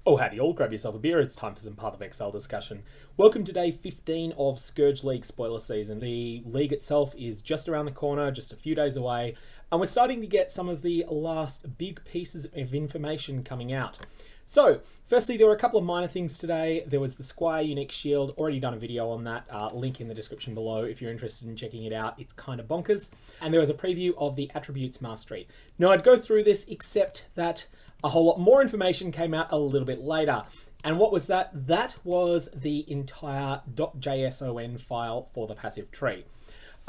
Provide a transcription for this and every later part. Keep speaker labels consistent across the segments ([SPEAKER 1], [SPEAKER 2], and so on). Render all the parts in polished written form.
[SPEAKER 1] Oh, howdy all, grab yourself a beer, it's time for some Path of Exile discussion. Welcome to day 15 of Scourge League spoiler season. The league itself is just around the corner, just a few days away, and we're starting to get some of the last big pieces of information coming out. So, firstly, there were a couple of minor things today. There was the Squire Unique Shield, already done a video on that, link in the description below if you're interested in checking it out. It's kind of bonkers. And there was a preview of the Attributes Mastery. Now, I'd go through this, except that a whole lot more information came out a little bit later. And what was that? That was the entire .json file for the passive tree.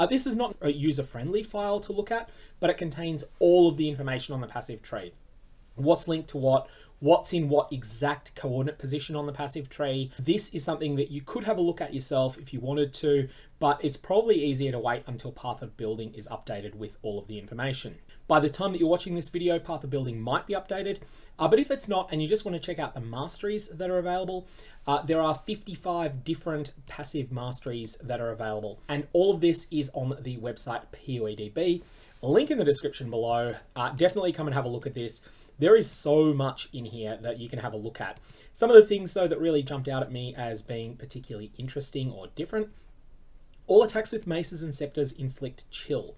[SPEAKER 1] This is not a user-friendly file to look at, but it contains all of the information on the passive tree. What's linked to what, what's in what exact coordinate position on the passive tree. This is something that you could have a look at yourself if you wanted to, but it's probably easier to wait until Path of Building is updated with all of the information. By the time that you're watching this video, Path of Building might be updated, but if it's not and you just want to check out the masteries that are available, there are 55 different passive masteries that are available, and all of this is on the website POE. Link in the description below. Definitely come and have a look at this. There is so much in here that you can have a look at. Some of the things, though, that really jumped out at me as being particularly interesting or different. All attacks with maces and scepters inflict chill.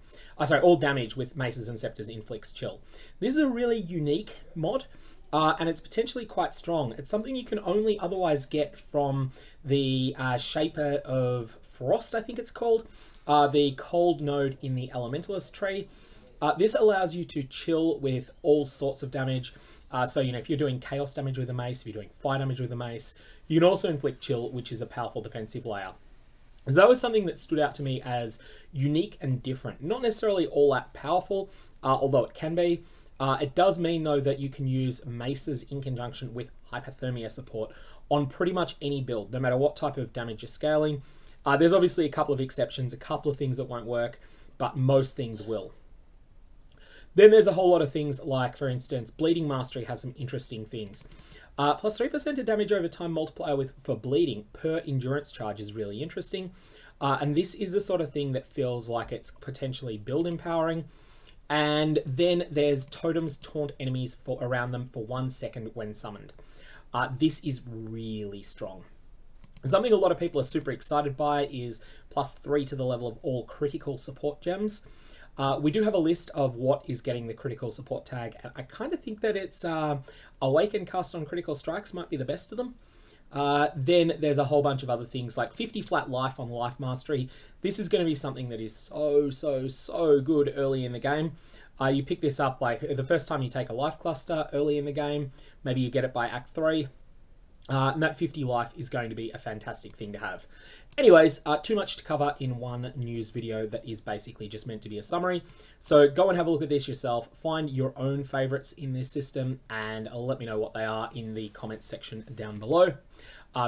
[SPEAKER 1] All damage with maces and scepters inflicts chill. This is a really unique mod, and it's potentially quite strong. It's something you can only otherwise get from the Shaper of Frost, I think it's called, the cold node in the Elementalist tree. This allows you to chill with all sorts of damage. So, if you're doing chaos damage with a mace, if you're doing fire damage with a mace, you can also inflict chill, which is a powerful defensive layer. So that was something that stood out to me as unique and different. Not necessarily all that powerful, although it can be. It does mean, though, that you can use maces in conjunction with hypothermia support on pretty much any build, no matter what type of damage you're scaling. There's obviously a couple of exceptions, a couple of things that won't work, but most things will. Then there's a whole lot of things like, for instance, Bleeding Mastery has some interesting things. Plus 3% of damage over time multiplier for bleeding per endurance charge is really interesting. And this is the sort of thing that feels like it's potentially build empowering. And then there's Totems taunt enemies around them for 1 second when summoned. This is really strong. Something a lot of people are super excited by is plus 3 to the level of all critical support gems. We do have a list of what is getting the critical support tag, and I kind of think that it's Awaken Cast on Critical Strikes might be the best of them. Then there's a whole bunch of other things like 50 flat life on Life Mastery. This is going to be something that is so good early in the game. You pick this up like the first time you take a life cluster early in the game. Maybe you get it by Act 3. And that 50 life is going to be a fantastic thing to have. Anyways, too much to cover in one news video that is basically just meant to be a summary. So go and have a look at this yourself. Find your own favorites in this system and let me know what they are in the comments section down below,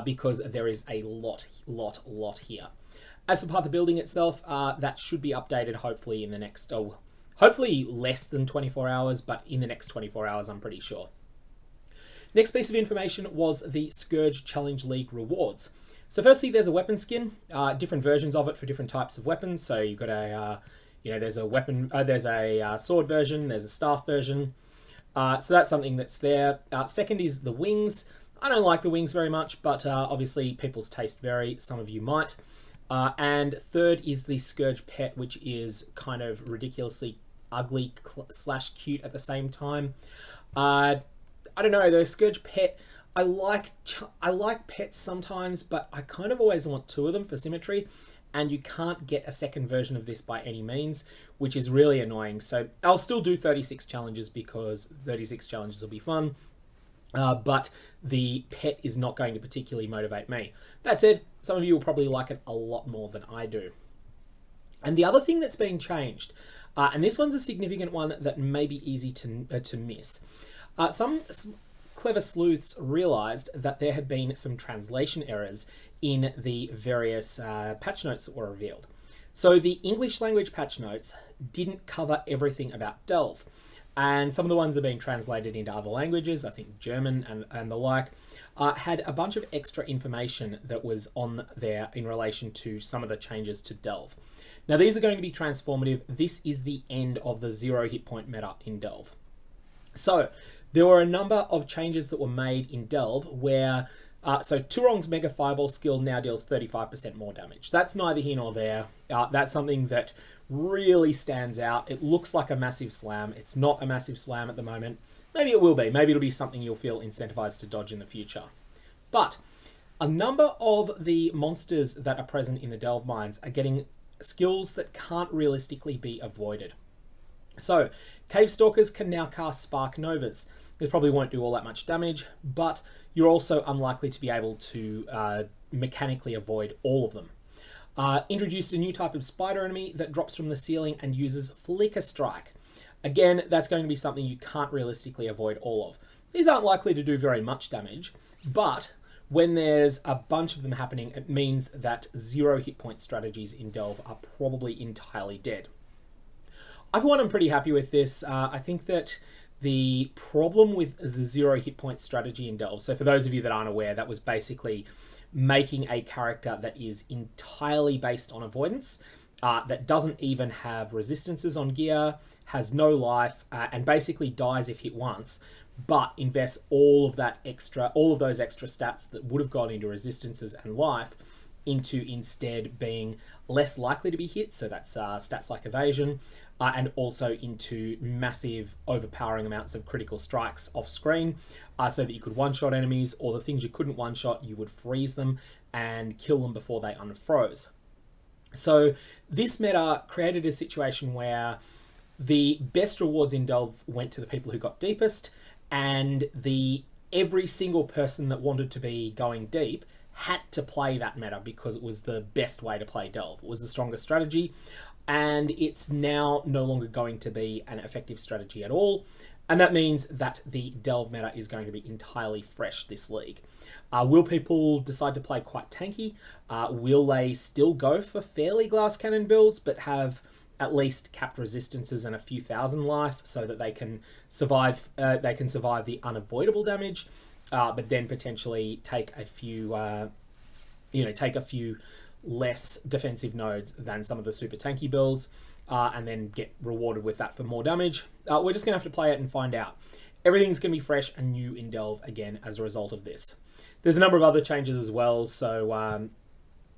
[SPEAKER 1] because there is a lot here. As for Path of Building itself, that should be updated hopefully in the next, hopefully less than 24 hours, but in the next 24 hours, I'm pretty sure. Next piece of information was the Scourge Challenge League rewards. So firstly, there's a weapon skin, different versions of it for different types of weapons. So you've got a, there's a weapon, there's a sword version, there's a staff version. So that's something that's there. Second is the wings. I don't like the wings very much, but obviously people's taste vary. Some of you might. And third is the Scourge pet, which is kind of ridiculously ugly / cute at the same time. I don't know, the Scourge pet, I like pets sometimes, but I kind of always want 2 of them for symmetry, and you can't get a second version of this by any means, which is really annoying. So I'll still do 36 challenges because 36 challenges will be fun, but the pet is not going to particularly motivate me. That said, some of you will probably like it a lot more than I do. And the other thing that's been changed, and this one's a significant one that may be easy to miss. Some clever sleuths realized that there had been some translation errors in the various patch notes that were revealed. So the English language patch notes didn't cover everything about Delve. And some of the ones that have been translated into other languages, I think German and the like, had a bunch of extra information that was on there in relation to some of the changes to Delve. Now these are going to be transformative. This is the end of the 0 hit point meta in Delve. So There were a number of changes that were made in Delve where, so Turong's Mega Fireball skill now deals 35% more damage. That's neither here nor there. That's something that really stands out. It looks like a massive slam. It's not a massive slam at the moment. Maybe it will be. Maybe it'll be something you'll feel incentivized to dodge in the future. But a number of the monsters that are present in the Delve mines are getting skills that can't realistically be avoided. So, Cave Stalkers can now cast Spark Novas. They probably won't do all that much damage, but you're also unlikely to be able to mechanically avoid all of them. Introduced a new type of spider enemy that drops from the ceiling and uses Flicker Strike. Again, that's going to be something you can't realistically avoid all of. These aren't likely to do very much damage, but when there's a bunch of them happening, it means that 0 hit point strategies in Delve are probably entirely dead. I, for one, am pretty happy with this. I think that the problem with the 0 hit point strategy in Delve, so for those of you that aren't aware, that was basically making a character that is entirely based on avoidance, that doesn't even have resistances on gear, has no life, and basically dies if hit once, but invests all of those extra stats that would have gone into resistances and life into instead being less likely to be hit, so that's stats like evasion, and also into massive overpowering amounts of critical strikes off screen, so that you could one-shot enemies, or the things you couldn't one-shot, you would freeze them and kill them before they unfroze. So this meta created a situation where the best rewards in Delve went to the people who got deepest, and every single person that wanted to be going deep had to play that meta because it was the best way to play Delve. It was the strongest strategy, and it's now no longer going to be an effective strategy at all. And that means that the Delve meta is going to be entirely fresh this league. Will people decide to play quite tanky? Will they still go for fairly glass cannon builds, but have at least capped resistances and a few thousand life so that they can survive? They can survive the unavoidable damage, but then potentially take a few, less defensive nodes than some of the super tanky builds, and then get rewarded with that for more damage. We're just going to have to play it and find out. Everything's going to be fresh and new in Delve again as a result of this. There's a number of other changes as well. So,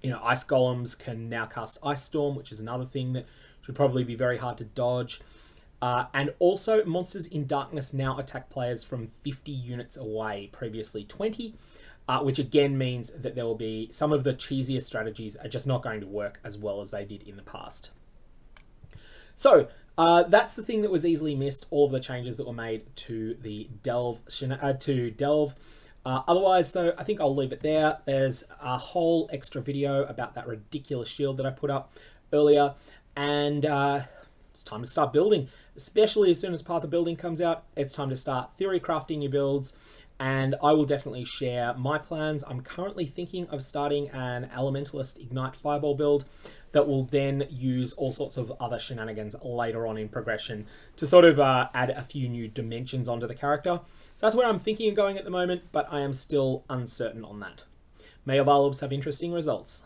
[SPEAKER 1] Ice Golems can now cast Ice Storm, which is another thing that should probably be very hard to dodge. And also, monsters in Darkness now attack players from 50 units away, previously 20. Which again means that there will be some of the cheesier strategies are just not going to work as well as they did in the past. So that's the thing that was easily missed, all of the changes that were made to the Delve. Otherwise, though, I think I'll leave it there. There's a whole extra video about that ridiculous shield that I put up earlier, and it's time to start building, especially as soon as Path of Building comes out. It's time to start theory crafting your builds, and I will definitely share my plans. I'm currently thinking of starting an Elementalist Ignite Fireball build that will then use all sorts of other shenanigans later on in progression to sort of add a few new dimensions onto the character. So that's where I'm thinking of going at the moment, but I am still uncertain on that. May your Varlobs have interesting results.